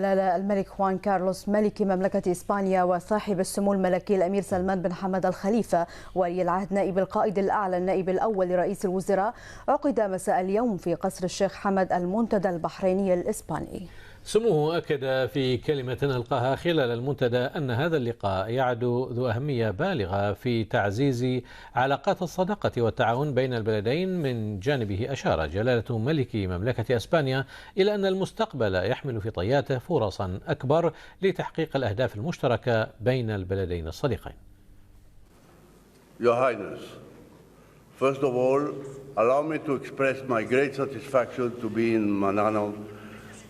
جلالة الملك خوان كارلوس ملك مملكة إسبانيا وصاحب السمو الملكي الأمير سلمان بن حمد الخليفة ولي العهد نائب القائد الأعلى النائب الأول لرئيس الوزراء عقد مساء اليوم في قصر الشيخ حمد المنتدى البحريني الإسباني. سموه أكد في كلمة ألقاها خلال المنتدى أن هذا اللقاء يعد ذو أهمية بالغة في تعزيز علاقات الصداقة والتعاون بين البلدين. من جانبه أشار جلالة ملك مملكة أسبانيا إلى أن المستقبل يحمل في طياته فرصا أكبر لتحقيق الأهداف المشتركة بين البلدين الصديقين. Your Highness, first of all, allow me to express my great satisfaction to be in Manano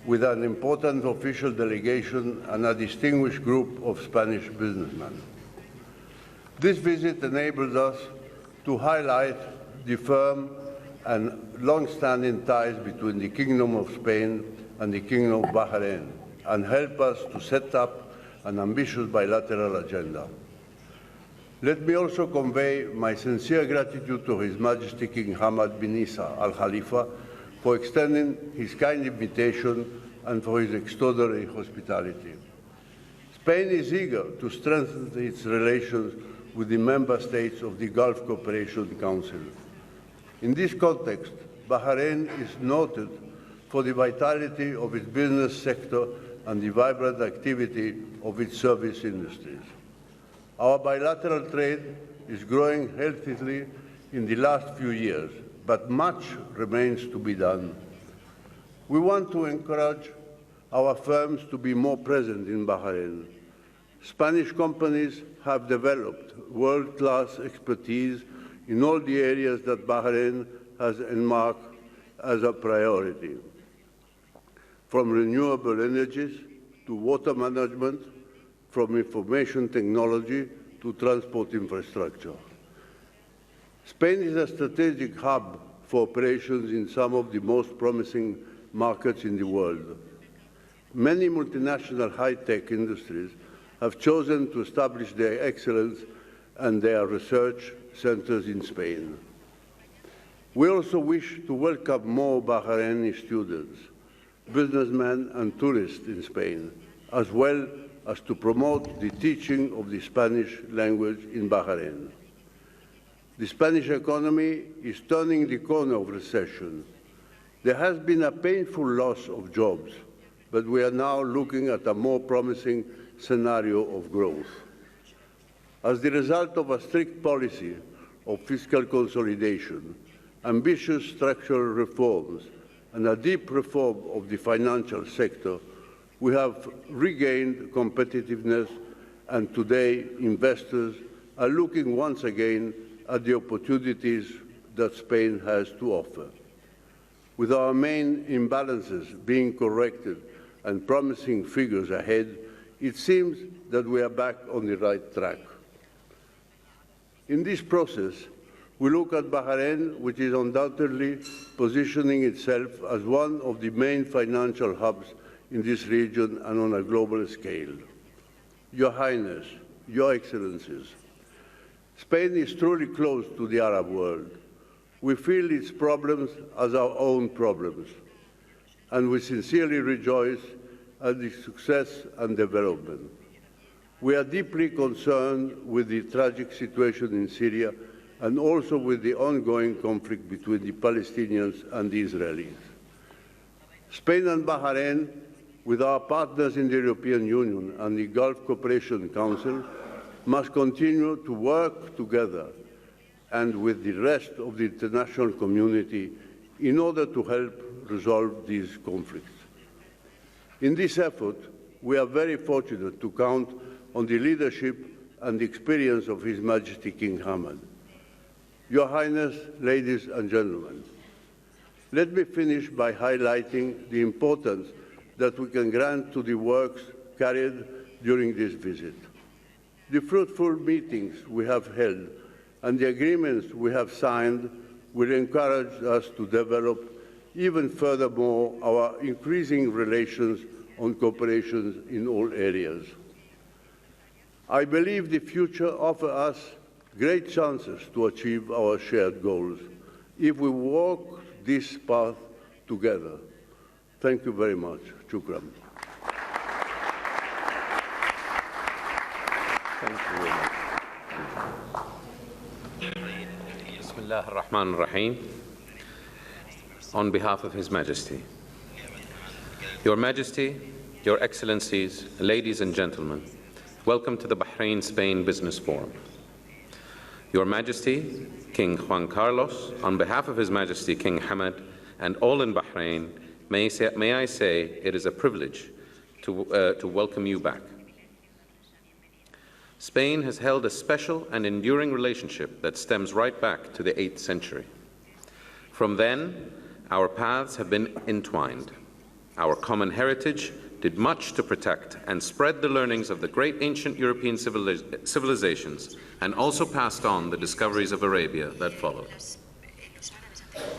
with an important official delegation and a distinguished group of Spanish businessmen. This visit enables us to highlight the firm and long-standing ties between the Kingdom of Spain and the Kingdom of Bahrain and help us to set up an ambitious bilateral agenda. Let me also convey my sincere gratitude to His Majesty King Hamad bin Isa Al Khalifa for extending his kind invitation and for his extraordinary hospitality. Spain is eager to strengthen its relations with the member states of the Gulf Cooperation Council. In this context, Bahrain is noted for the vitality of its business sector and the vibrant activity of its service industries. Our bilateral trade is growing healthily in the last few years, but much remains to be done. We want to encourage our firms to be more present in Bahrain. Spanish companies have developed world-class expertise in all the areas that Bahrain has earmarked as a priority, from renewable energies to water management, from information technology to transport infrastructure. Spain is a strategic hub for operations in some of the most promising markets in the world. Many multinational high-tech industries have chosen to establish their excellence and their research centers in Spain. We also wish to welcome more Bahraini students, businessmen and tourists in Spain, as well as to promote the teaching of the Spanish language in Bahrain. The Spanish economy is turning the corner of recession. There has been a painful loss of jobs, but we are now looking at a more promising scenario of growth. As the result of a strict policy of fiscal consolidation, ambitious structural reforms, and a deep reform of the financial sector, we have regained competitiveness, and today investors are looking once again at the opportunities that Spain has to offer. With our main imbalances being corrected and promising figures ahead, it seems that we are back on the right track. In this process, we look at Bahrain, which is undoubtedly positioning itself as one of the main financial hubs in this region and on a global scale. Your Highness, Your Excellencies, Spain is truly close to the Arab world. We feel its problems as our own problems, and we sincerely rejoice at the success and development. We are deeply concerned with the tragic situation in Syria and also with the ongoing conflict between the Palestinians and the Israelis. Spain and Bahrain, with our partners in the European Union and the Gulf Cooperation Council, must continue to work together and with the rest of the international community in order to help resolve these conflicts. In this effort, we are very fortunate to count on the leadership and the experience of His Majesty King Hamad. Your Highness, ladies and gentlemen, let me finish by highlighting the importance that we can grant to the works carried during this visit. The fruitful meetings we have held and the agreements we have signed will encourage us to develop even furthermore our increasing relations on cooperation in all areas. I believe the future offers us great chances to achieve our shared goals if we walk this path together. Thank you very much. Shukran. Thank you very much. Bismillah ar-Rahman ar-Rahim. On behalf of His Majesty, Your Majesty, Your Excellencies, ladies and gentlemen, welcome to the Bahrain-Spain Business Forum. Your Majesty, King Juan Carlos, on behalf of His Majesty King Hamad and all in Bahrain, may I say it is a privilege to welcome you back. Spain has held a special and enduring relationship that stems right back to the 8th century. From then, our paths have been entwined. Our common heritage did much to protect and spread the learnings of the great ancient European civilizations, and also passed on the discoveries of Arabia that followed.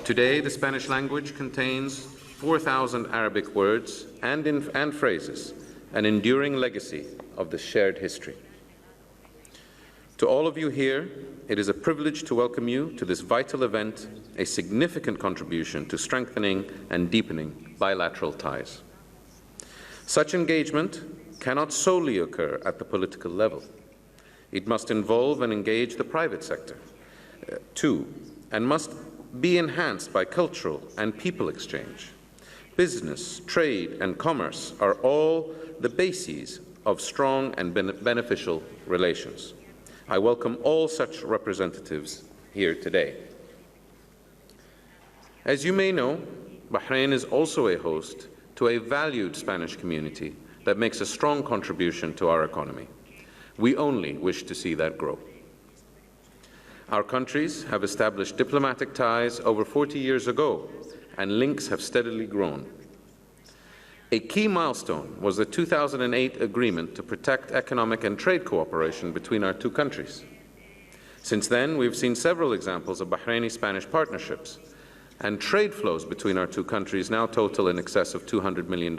Today, the Spanish language contains 4,000 Arabic words and phrases, an enduring legacy of the shared history. To all of you here, it is a privilege to welcome you to this vital event, a significant contribution to strengthening and deepening bilateral ties. Such engagement cannot solely occur at the political level. It must involve and engage the private sector, too, and must be enhanced by cultural and people exchange. Business, trade, and commerce are all the bases of strong and beneficial relations. I welcome all such representatives here today. As you may know, Bahrain is also a host to a valued Spanish community that makes a strong contribution to our economy. We only wish to see that grow. Our countries have established diplomatic ties over 40 years ago, and links have steadily grown. A key milestone was the 2008 agreement to protect economic and trade cooperation between our two countries. Since then, we've seen several examples of Bahraini-Spanish partnerships, and trade flows between our two countries now total in excess of $200 million.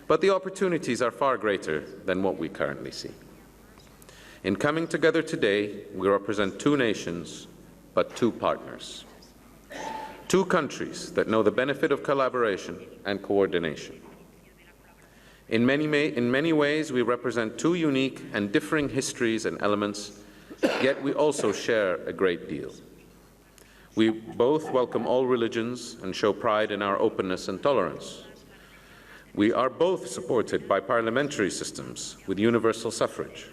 But the opportunities are far greater than what we currently see. In coming together today, we represent two nations, but two partners. Two countries that know the benefit of collaboration and coordination. In many ways, we represent two unique and differing histories and elements, yet we also share a great deal. We both welcome all religions and show pride in our openness and tolerance. We are both supported by parliamentary systems with universal suffrage.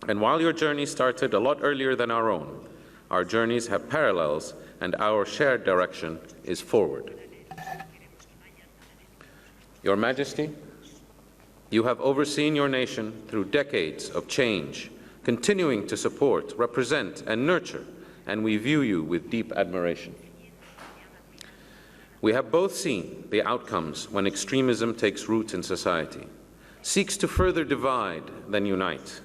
And while your journey started a lot earlier than our own, our journeys have parallels, and our shared direction is forward. Your Majesty, you have overseen your nation through decades of change, continuing to support, represent, and nurture, and we view you with deep admiration. We have both seen the outcomes when extremism takes root in society, seeks to further divide than unite.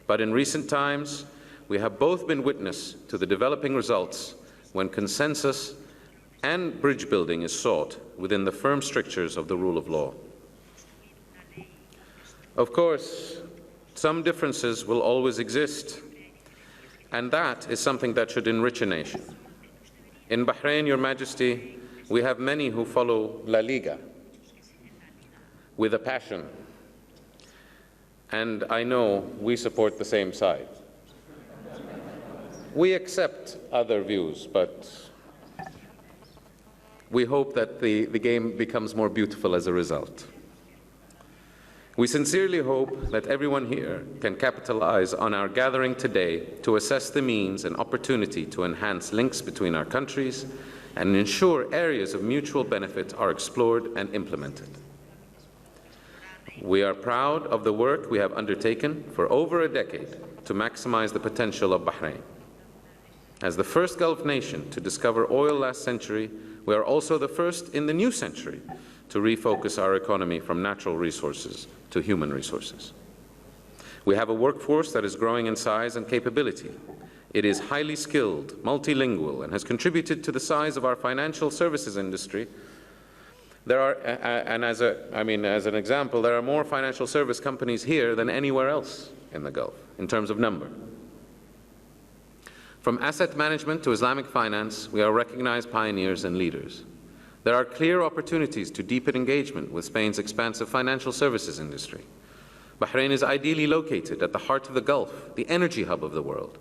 But in recent times, we have both been witness to the developing results when consensus and bridge building is sought within the firm strictures of the rule of law. Of course, some differences will always exist, and that is something that should enrich a nation. In Bahrain, Your Majesty, we have many who follow La Liga with a passion, and I know we support the same side. We accept other views, but we hope that the game becomes more beautiful as a result. We sincerely hope that everyone here can capitalize on our gathering today to assess the means and opportunity to enhance links between our countries and ensure areas of mutual benefit are explored and implemented. We are proud of the work we have undertaken for over a decade to maximize the potential of Bahrain. As the first Gulf nation to discover oil last century, we are also the first in the new century to refocus our economy from natural resources to human resources. We have a workforce that is growing in size and capability. It is highly skilled, multilingual, and has contributed to the size of our financial services industry. As an example, there are more financial service companies here than anywhere else in the Gulf, in terms of number. From asset management to Islamic finance, we are recognized pioneers and leaders. There are clear opportunities to deepen engagement with Spain's expansive financial services industry. Bahrain is ideally located at the heart of the Gulf, the energy hub of the world.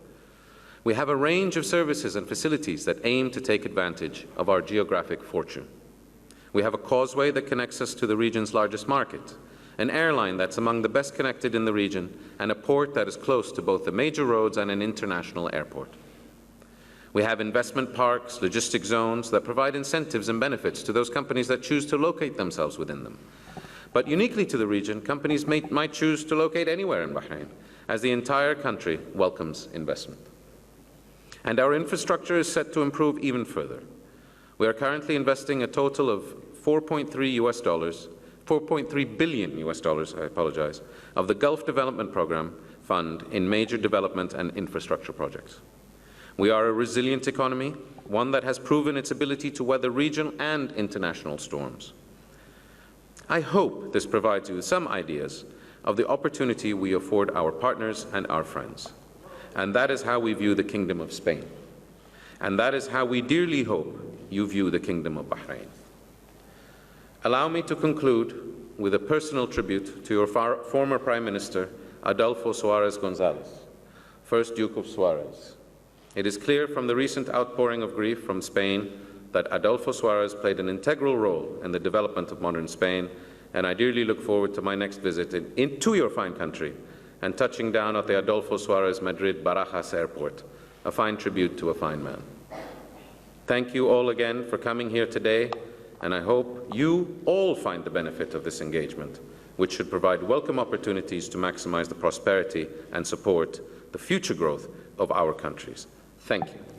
We have a range of services and facilities that aim to take advantage of our geographic fortune. We have a causeway that connects us to the region's largest market, an airline that's among the best connected in the region, and a port that is close to both the major roads and an international airport. We have investment parks, logistic zones that provide incentives and benefits to those companies that choose to locate themselves within them. But uniquely to the region, companies might choose to locate anywhere in Bahrain, as the entire country welcomes investment. And our infrastructure is set to improve even further. We are currently investing a total of $4.3 billion US dollars, of the Gulf Development Program Fund in major development and infrastructure projects. We are a resilient economy, one that has proven its ability to weather regional and international storms. I hope this provides you with some ideas of the opportunity we afford our partners and our friends. And that is how we view the Kingdom of Spain. And that is how we dearly hope you view the Kingdom of Bahrain. Allow me to conclude with a personal tribute to your former Prime Minister, Adolfo Suarez Gonzalez, 1st Duke of Suarez. It is clear from the recent outpouring of grief from Spain that Adolfo Suarez played an integral role in the development of modern Spain, and I dearly look forward to my next visit to your fine country and touching down at the Adolfo Suarez Madrid Barajas Airport, a fine tribute to a fine man. Thank you all again for coming here today, and I hope you all find the benefit of this engagement, which should provide welcome opportunities to maximize the prosperity and support the future growth of our countries. Thank you.